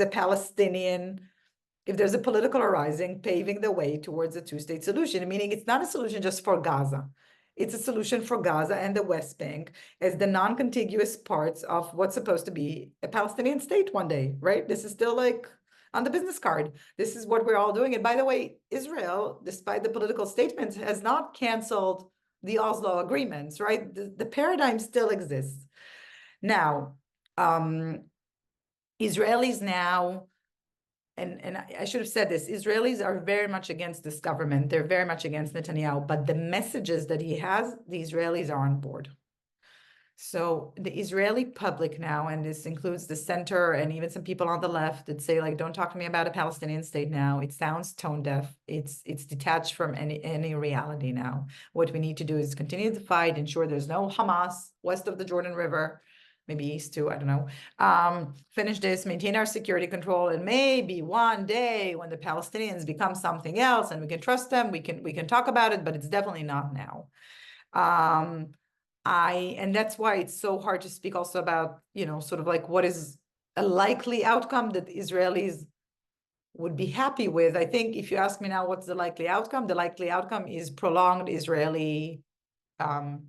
if there's a political arising paving the way towards a two-state solution, meaning it's not a solution just for Gaza. It's a solution for Gaza and the West Bank as the non-contiguous parts of what's supposed to be a Palestinian state one day, right? This is still like on the business card. This is what we're all doing. And by the way, Israel, despite the political statements, has not canceled the Oslo agreements, right? The paradigm still exists. Now, Israelis now, and I should have said this, Israelis are very much against this government. They're very much against Netanyahu, but the messages that he has, the Israelis are on board. So the Israeli public now, and this includes the center and even some people on the left that say, like, don't talk to me about a Palestinian state now. It sounds tone deaf. It's detached from any reality now. What we need to do is continue the fight, ensure there's no Hamas west of the Jordan River, maybe east too, I don't know. Finish this, maintain our security control, and maybe one day when the Palestinians become something else and we can trust them, we can talk about it, but it's definitely not now. And that's why it's so hard to speak also about, sort of like what is a likely outcome that Israelis would be happy with. I think if you ask me now, what's the likely outcome? The likely outcome is prolonged Israeli. I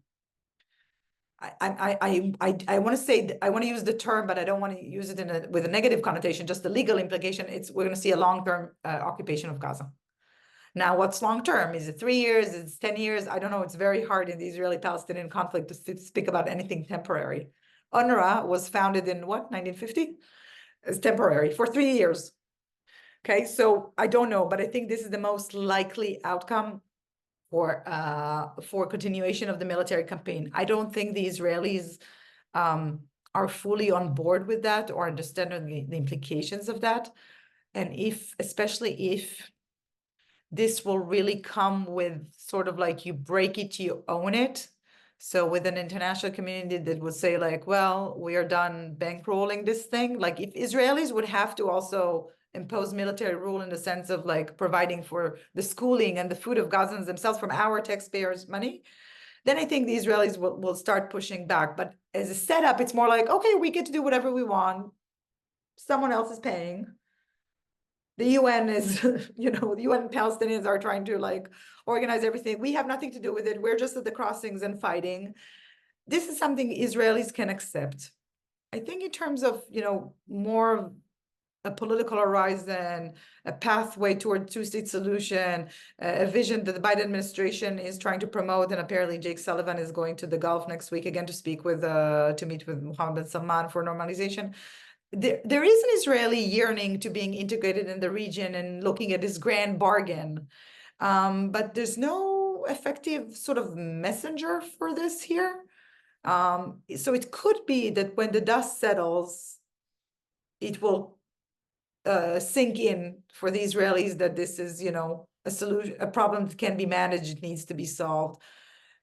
want to say, I want to use the term, but I don't want to use it with a negative connotation. Just the legal implication. We're going to see a long-term occupation of Gaza. Now, what's long-term? Is it 3 years? Is it 10 years? I don't know. It's very hard in the Israeli-Palestinian conflict to speak about anything temporary. UNRWA was founded in what, 1950? It's temporary for 3 years. Okay, so I don't know, but I think this is the most likely outcome for continuation of the military campaign. I don't think the Israelis are fully on board with that or understand the implications of that. And especially if this will really come with sort of like you break it, you own it. So with an international community that would say like, well, we are done bankrolling this thing. Like if Israelis would have to also impose military rule in the sense of like providing for the schooling and the food of Gazans themselves from our taxpayers' money, then I think the Israelis will start pushing back. But as a setup, it's more like, okay, we get to do whatever we want. Someone else is paying. The UN is, the UN and Palestinians are trying to like organize everything. We have nothing to do with it. We're just at the crossings and fighting. This is something Israelis can accept. I think in terms of, more a political horizon, a pathway toward two-state solution, a vision that the Biden administration is trying to promote, and apparently Jake Sullivan is going to the Gulf next week again to meet with Mohammed bin Salman for normalization. There is an Israeli yearning to being integrated in the region and looking at this grand bargain. But there's no effective sort of messenger for this here. So it could be that when the dust settles, it will sink in for the Israelis that this is, a solution, a problem that can be managed, it needs to be solved.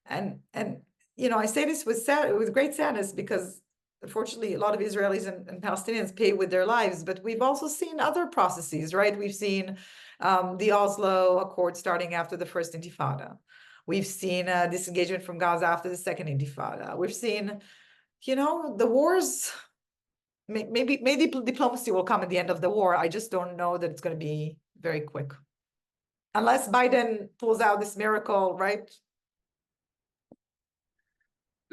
And I say this with great sadness because unfortunately, a lot of Israelis and Palestinians pay with their lives, but we've also seen other processes, right? We've seen the Oslo Accord starting after the first Intifada. We've seen disengagement from Gaza after the second Intifada. We've seen, the wars. Maybe diplomacy will come at the end of the war. I just don't know that it's going to be very quick, unless Biden pulls out this miracle, right?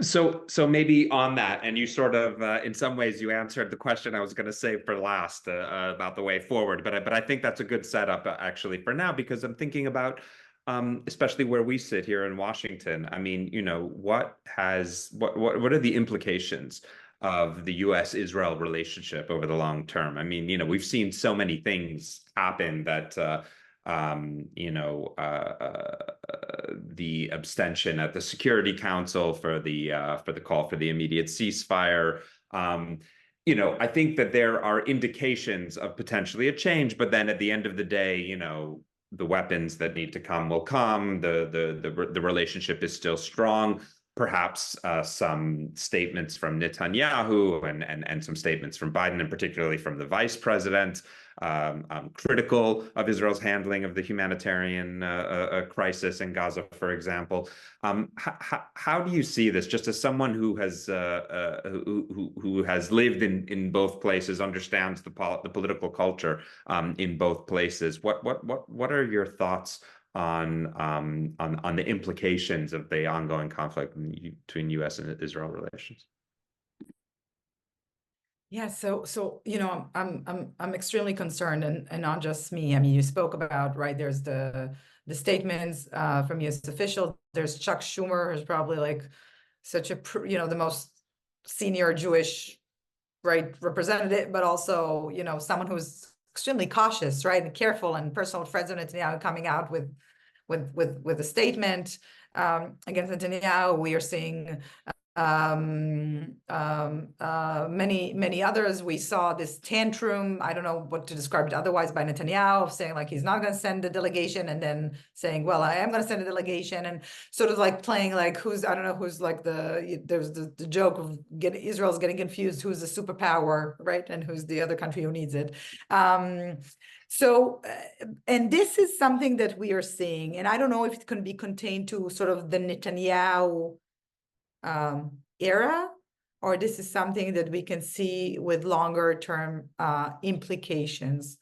So maybe on that, and you sort of, in some ways, you answered the question I was going to save for last about the way forward. But I think that's a good setup actually for now, because I'm thinking about, especially where we sit here in Washington. I mean, what are the implications of the U.S.-Israel relationship over the long term? I mean, we've seen so many things happen that. The abstention at the Security Council for the call for the immediate ceasefire. I think that there are indications of potentially a change, but then at the end of the day, the weapons that need to come will come. The relationship is still strong. Perhaps some statements from Netanyahu and some statements from Biden, and particularly from the vice president, critical of Israel's handling of the humanitarian crisis in Gaza, for example. How do you see this, just as someone who has lived in both places, understands the political culture in both places? What are your thoughts on the implications of the ongoing conflict between U.S. and Israel relations? Yeah, so I'm extremely concerned, and not just me. I mean, you spoke about, right, there's the statements from U.S. officials. There's Chuck Schumer, who's probably like such a the most senior Jewish, right, representative, but also someone who's extremely cautious, right, and careful, and personal friends of Netanyahu coming out with a statement against Netanyahu. We are seeing many others. We saw this tantrum, I don't know what to describe it otherwise, by Netanyahu saying like he's not going to send a delegation, and then saying, well, I am going to send a delegation, and sort of like playing like who's, I don't know who's like there's the joke of Israel's getting confused who's the superpower, right, and who's the other country who needs it. And this is something that we are seeing, and I don't know if it can be contained to sort of the Netanyahu era, or this is something that we can see with longer term implications.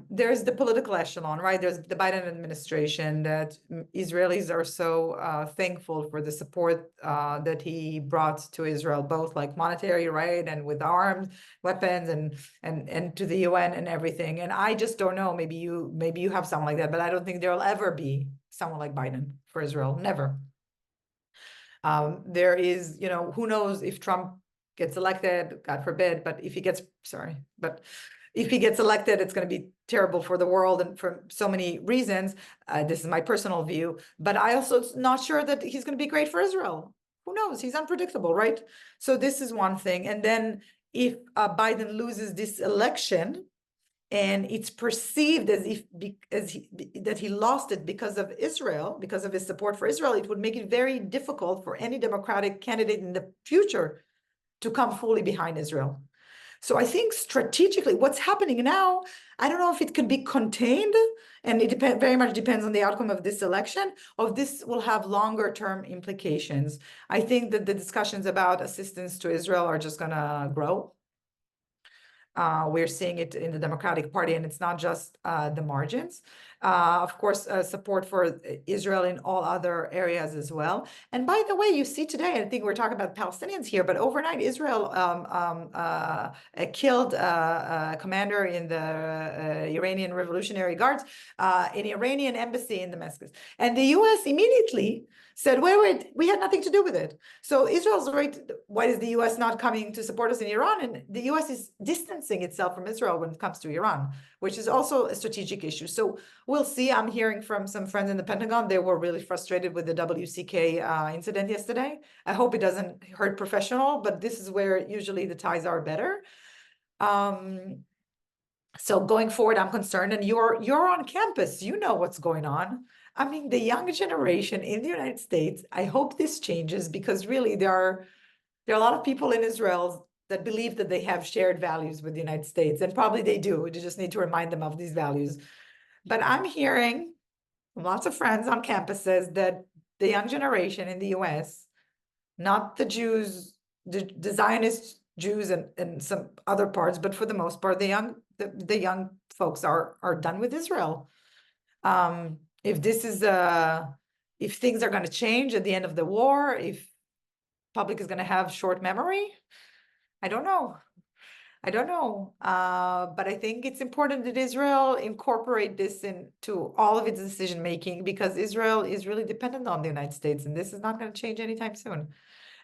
There's the political echelon, right? There's the Biden administration, that Israelis are so thankful for the support that he brought to Israel, both like monetary, right, and with arms, weapons, and to the UN and everything. And I just don't know. Maybe you have someone like that, but I don't think there will ever be someone like Biden for Israel. Never. There is, who knows if Trump gets elected, God forbid, but if he gets elected, it's going to be terrible for the world and for so many reasons. This is my personal view, but I also not sure that he's going to be great for Israel. Who knows? He's unpredictable, right? So this is one thing. And then if Biden loses this election, and it's perceived as if that he lost it because of Israel, because of his support for Israel, it would make it very difficult for any Democratic candidate in the future to come fully behind Israel. So I think strategically, what's happening now, I don't know if it can be contained, and it very much depends on the outcome of this election, or this will have longer term implications. I think that the discussions about assistance to Israel are just going to grow. We're seeing it in the Democratic Party, and it's not just the margins. Of course, support for Israel in all other areas as well. And by the way, you see today, I think we're talking about Palestinians here, but overnight, Israel killed a commander in the Iranian Revolutionary Guards in the Iranian embassy in Damascus. And the US immediately said, wait, we had nothing to do with it. So Israel's right. Why is the US not coming to support us in Iran? And the US is distancing itself from Israel when it comes to Iran, which is also a strategic issue. So we'll see. I'm hearing from some friends in the Pentagon, they were really frustrated with the WCK incident yesterday. I hope it doesn't hurt professional, but this is where usually the ties are better. So going forward, I'm concerned, and you're on campus, you know what's going on. I mean, the young generation in the United States, I hope this changes, because really there are a lot of people in Israel that believe that they have shared values with the United States, and probably they do. We just need to remind them of these values. But I'm hearing from lots of friends on campuses that the young generation in the US, not the Jews, the Zionist Jews and some other parts, but for the most part, the young folks are done with Israel. If this is if things are going to change at the end of the war, if public is going to have short memory, I don't know. But I think it's important that Israel incorporate this into all of its decision making, because Israel is really dependent on the United States, and this is not going to change anytime soon.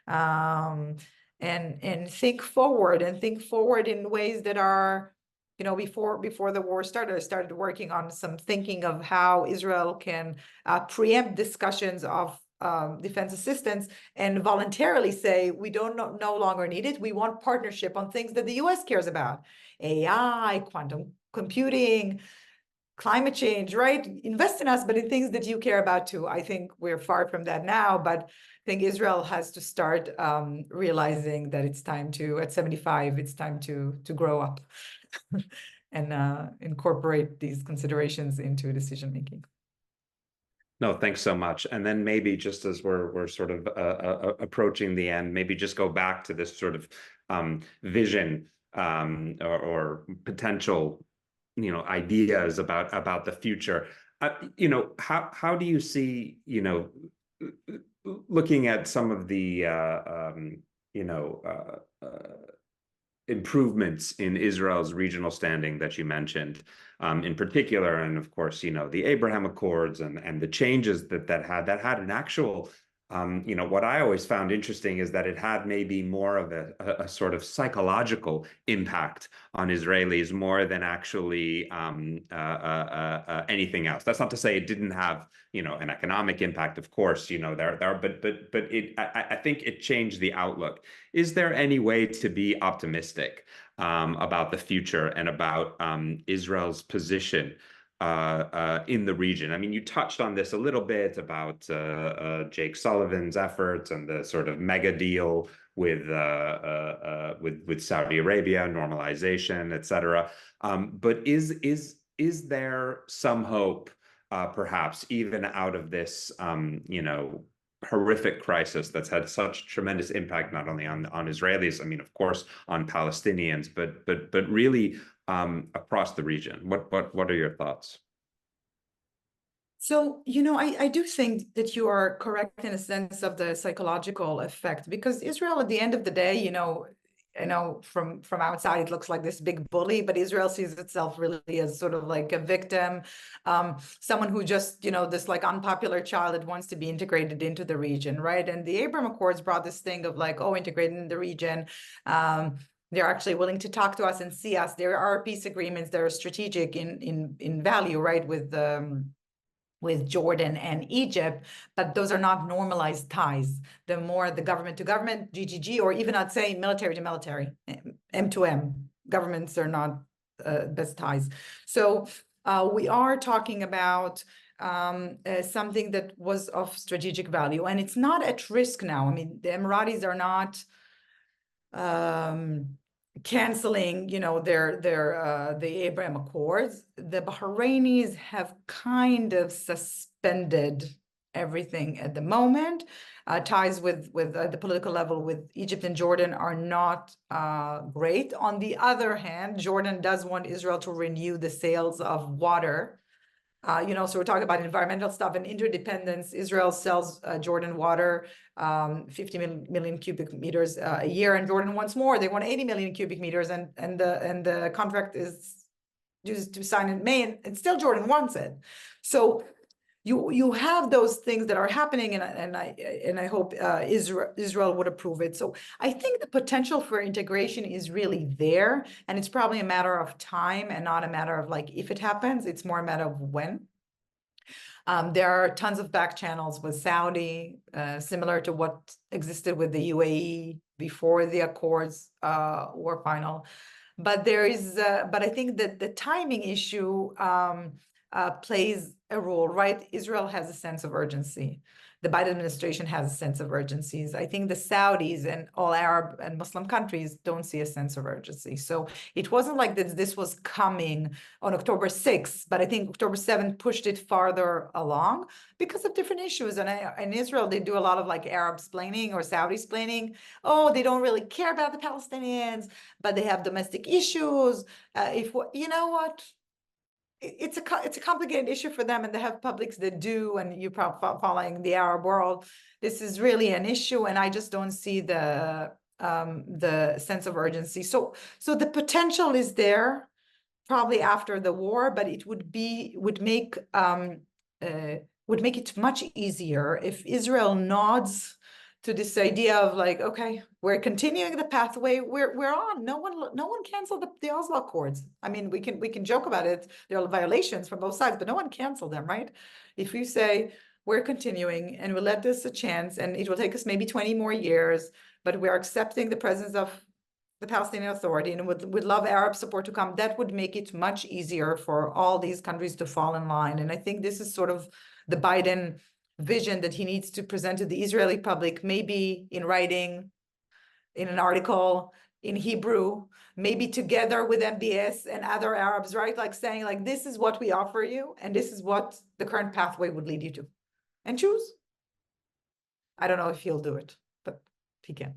And think forward in ways that are, before the war started, I started working on some thinking of how Israel can preempt discussions of defense assistance and voluntarily say, we don't no longer need it. We want partnership on things that the US cares about. AI, quantum computing, climate change, right? Invest in us, but in things that you care about too. I think we're far from that now, but I think Israel has to start realizing that it's time to, at 75, it's time to grow up and incorporate these considerations into decision making. No, thanks so much. And then maybe just as we're sort of approaching the end, maybe just go back to this sort of vision or potential, ideas about the future. How do you see, looking at some of the improvements in Israel's regional standing that you mentioned, in particular, and of course, the Abraham Accords and the changes that had an actual what I always found interesting is that it had maybe more of a sort of psychological impact on Israelis more than actually anything else. That's not to say it didn't have, an economic impact, of course, but I think it changed the outlook. Is there any way to be optimistic about the future and about Israel's position in the region? I mean, you touched on this a little bit about Jake Sullivan's efforts and the sort of mega deal with Saudi Arabia, normalization, et cetera. But is there some hope, perhaps, even out of this, horrific crisis that's had such tremendous impact not only on Israelis, I mean, of course, on Palestinians, but really across the region? What are your thoughts? So, I do think that you are correct in a sense of the psychological effect, because Israel, at the end of the day, I know from outside it looks like this big bully, but Israel sees itself really as sort of like a victim, someone who just, this like unpopular child that wants to be integrated into the region, right? And the Abraham Accords brought this thing of like, oh, integrated in the region. They're actually willing to talk to us and see us. There are peace agreements that are strategic in value, right? With Jordan and Egypt, but those are not normalized ties. The more the government to government, GGG, or even I'd say military to military, M to M, governments are not best ties. So we are talking about something that was of strategic value, and it's not at risk now. I mean, the Emiratis are not canceling, the Abraham Accords. The Bahrainis have kind of suspended everything at the moment. Ties with the political level with Egypt and Jordan are not great. On the other hand, Jordan does want Israel to renew the sales of water. So we're talking about environmental stuff and interdependence. Israel sells Jordan water, 50 million cubic meters a year, and Jordan wants more. They want 80 million cubic meters, and the contract is due to sign in May, and still Jordan wants it. So you have those things that are happening, and I hope Israel would approve it. So I think the potential for integration is really there, and it's probably a matter of time and not a matter of like if it happens. It's more a matter of when. There are tons of back channels with Saudi, similar to what existed with the UAE before the accords were final. But I think that the timing issue plays a role, right? Israel has a sense of urgency. The Biden administration has a sense of urgencies. I think the Saudis and all Arab and Muslim countries don't see a sense of urgency. So it wasn't like this was coming on October 6th, but I think October 7th pushed it farther along because of different issues. And in Israel, they do a lot of like Arab splaining or Saudi splaining. Oh, they don't really care about the Palestinians, but they have domestic issues. You know what? It's a complicated issue for them, and they have publics that do, and you're probably following the Arab world. This is really an issue, and I just don't see the sense of urgency. So the potential is there, probably after the war, but it would make it much easier if Israel nods to this idea of like, okay, we're continuing the pathway we're on. No one canceled the Oslo Accords. I mean, we can joke about it. There are violations from both sides, but no one canceled them, right? If you say we're continuing and we'll let this a chance, and it will take us maybe 20 more years, but we're accepting the presence of the Palestinian Authority and would love Arab support to come, that would make it much easier for all these countries to fall in line. And I think this is sort of the Biden vision that he needs to present to the Israeli public, maybe in writing, in an article, in Hebrew, maybe together with MBS and other Arabs, right? Like saying like, this is what we offer you, and this is what the current pathway would lead you to. And choose. I don't know if he'll do it, but he can.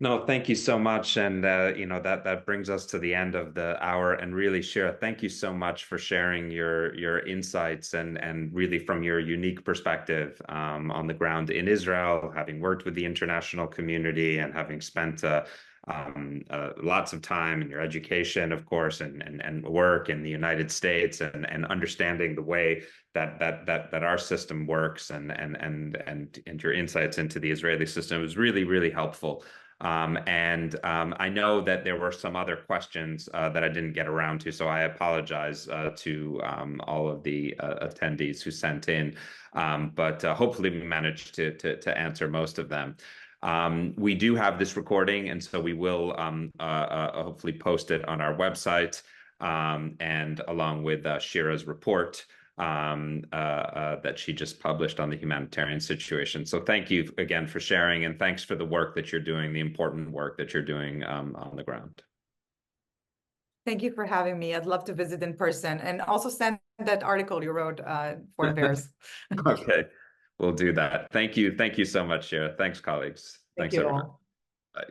No, thank you so much. And that brings us to the end of the hour. And really, Shira, thank you so much for sharing your insights and really from your unique perspective on the ground in Israel, having worked with the international community and having spent lots of time in your education, of course, and work in the United States, and understanding the way that our system works, and your insights into the Israeli system was really helpful. I know that there were some other questions that I didn't get around to, so I apologize to all of the attendees who sent in, but hopefully we managed to answer most of them. We do have this recording, and so we will hopefully post it on our website, and along with Shira's report that she just published on the humanitarian situation. So thank you again for sharing, and thanks for the work that you're doing, the important work that you're doing on the ground. Thank you for having me. I'd love to visit in person, and also send that article you wrote for Bears. Okay, we'll do that. Thank you. Thank you so much, Shira. Thanks, colleagues. Thank Thanks, you everyone. all. Bye.